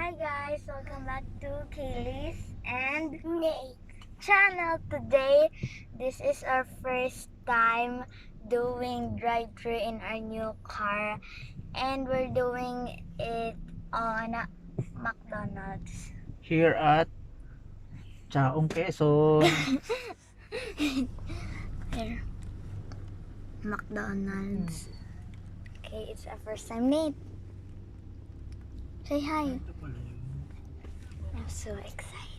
Hi guys, welcome back to Kaylee's and Nate channel. Today, this is our first time doing drive-thru in our new car, and we're doing it on McDonald's. Here at Chaong Quezon. Here, McDonald's. Okay, it's our first time, Nate. Say hi. I'm so excited.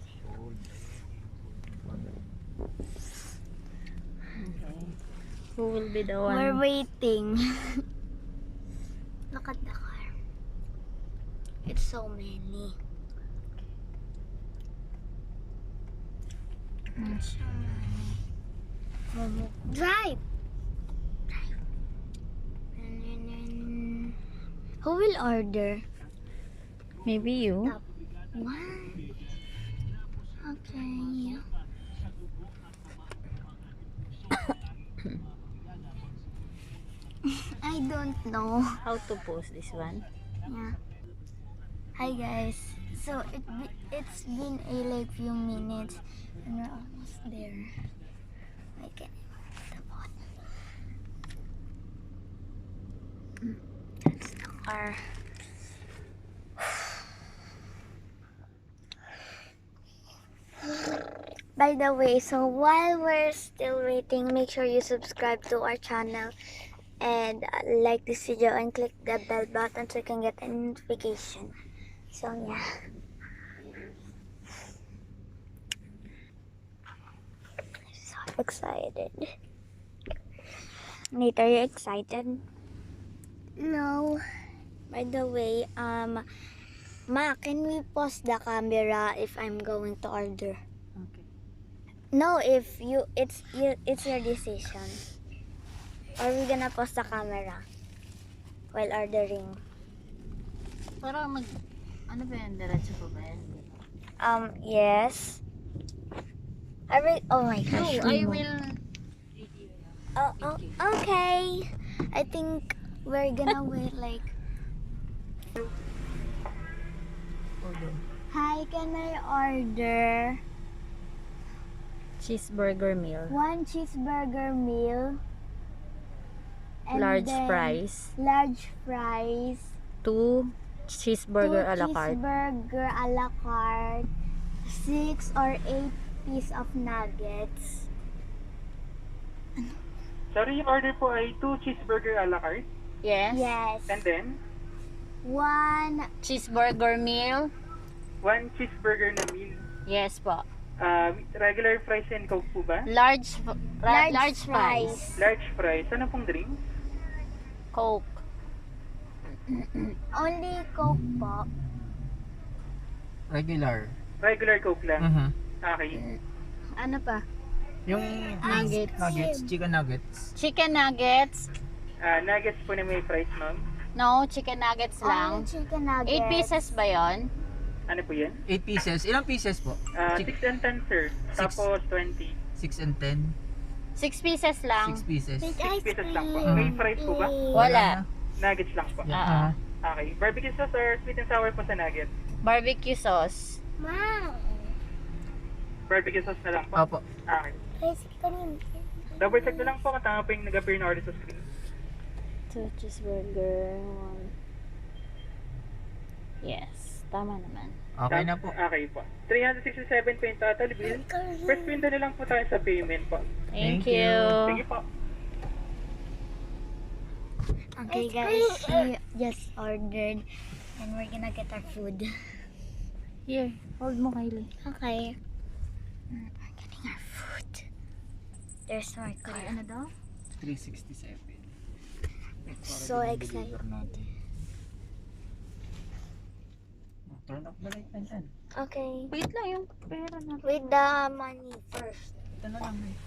Okay. Who will be the one? We're waiting. Look at the car. It's so many. It's so many. Drive! Drive. Who will order? Maybe you. Stop. What? Okay. I don't know. How to post this one? Yeah. Hi guys. So it's been a like few minutes and we're almost there. I can the bottom. That's the car. By the way, so while we're still waiting, make sure you subscribe to our channel and like this video and click the bell button so you can get a notification. So yeah. So excited. Nate, are you excited? No. By the way, Ma, can we pause the camera if I'm going to order? Okay. No, if you, it's your decision. Or we gonna pause the camera while ordering? Para ano ba yan? Diretso pa ba yan? Yes. Oh my gosh. No, I will. Oh, okay. I think we're gonna wait like. Hi, can I order Cheeseburger meal. 1 cheeseburger meal? And Large then fries. Large fries. 2 cheeseburger a la carte. Cheeseburger a la carte. 6 or 8 piece of nuggets. Sorry, yung order po ay 2 cheeseburger a la carte. Yes. Yes. And then, 1 Cheeseburger meal. 1 cheeseburger na meal. Yes po. Regular fries and coke po ba? Large large fries. Large fries. Ano pong drink? Coke. Only Coke po. Regular coke lang. Okay. Ano pa? Yung Nuggets. chicken nuggets. Chicken nuggets. Nuggets po na may fries, ma'am. No, chicken nuggets lang. Only chicken nuggets. 8 pieces ba yon? Ano po yan? 8 pieces. Ilang pieces po? 6 and 10, sir. Tapos 20. 6 and 10? 6 pieces lang. 6 pieces. With 6 ice pieces lang po. cream. May fries po ba? Wala. Nuggets lang po. Ah. Okay. Barbecue sauce or sweet and sour po sa nuggets? Barbecue sauce. Mom. Barbecue sauce na lang po. Opo. Okay. Ice cream. Double check na lang po kung tama po yung nag-appear na order sa screen. 2 cheeseburger. 1. Yes. Tama naman. Okay na po. Okay po. 367 po yung total bill. First window na lang po tayo sa payment po. Thank Thank you. you. Sige po. Okay guys, we just ordered and we're gonna get our food. Here, hold mo, Kylie. Okay. We're getting our food. There's more car. Ano daw? 367. So excited. Turn off the light na dyan. Okay. Wait lang yung pera na. With the money first. Ito na lang eh.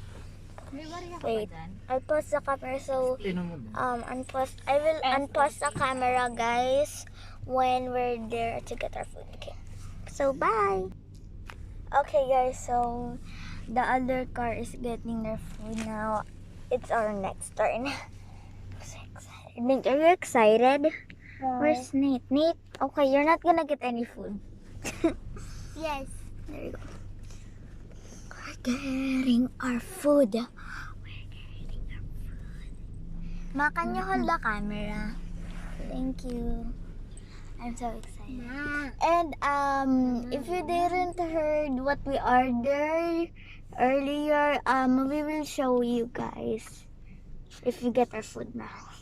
May bariya ka Wait. ba dyan? I'll pause the camera so Tinan mo din. I will unpause the camera guys when we're there to get our food. Okay. So bye. Okay guys, so the other car is getting their food now. It's our next turn. I'm so excited. Nate, are you excited? Where's Nate? Nate? Okay, you're not gonna get any food. Yes. There you go. We're getting our food. Ma, can you hold the camera? Thank you. I'm so excited. And if you didn't heard what we ordered earlier, we will show you guys if we get our food now.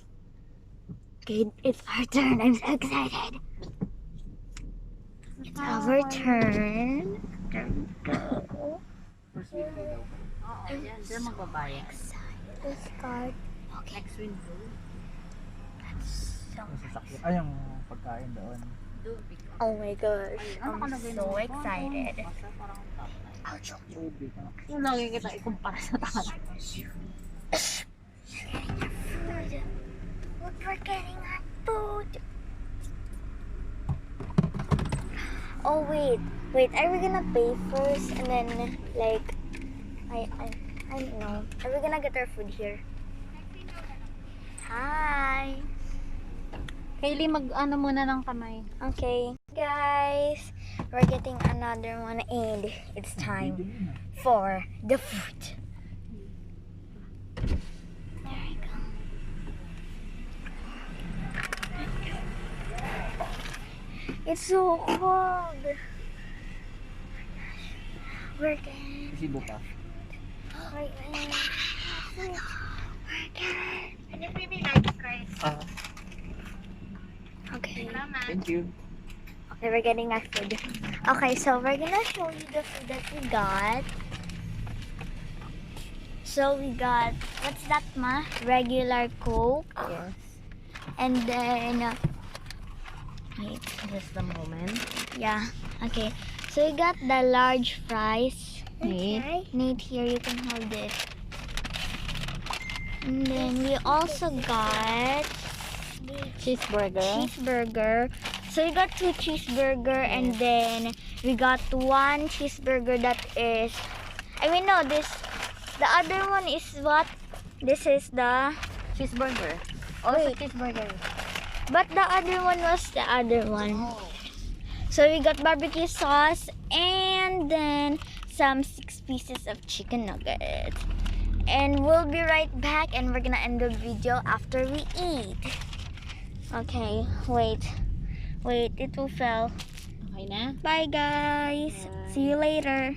Okay, it's our turn. I'm so excited. It's our turn. There we go. First window daw. Oo, yan. Diyan magbabayad. Excited to start. Okay. Next window. So, Yung sasakyan. Ay, yung pagkain doon. Do pick up. oh my gosh. Ano ka I'm nagay so excited. Basta parang top line. I'll show you. Tubig na. Yung lagi kita ikumpara sa taas. Look, we're getting our food. Oh wait, are we gonna pay first and then like I don't know. Are we gonna get our food here? Hi. Kaylee, mag-ano muna ng kamay. Okay, guys, we're getting another one and it's time for the food. There we go. It's so cold. We're getting. Isibo pa. We're getting. Can you see me like guys? Okay. Thank you. Okay, we're getting our food. Okay, so we're gonna show you the food that we got. So we got, what's that, ma? Regular Coke. Yes. And then, wait, Just a moment. yeah, okay. So we got the large fries. Nate. Nate, here, you can hold it. And then we also got cheeseburger. So we got 2 cheeseburger and then we got 1 cheeseburger that is, no, the other one is what? This is the Cheeseburger. Also Wait. cheeseburger. but the other one was the other one. So we got barbecue sauce and then some 6 pieces of chicken nuggets. And we'll be right back and we're gonna end the video after we eat. Okay, wait, it will fell. Okay na? Bye guys. Bye. See you later.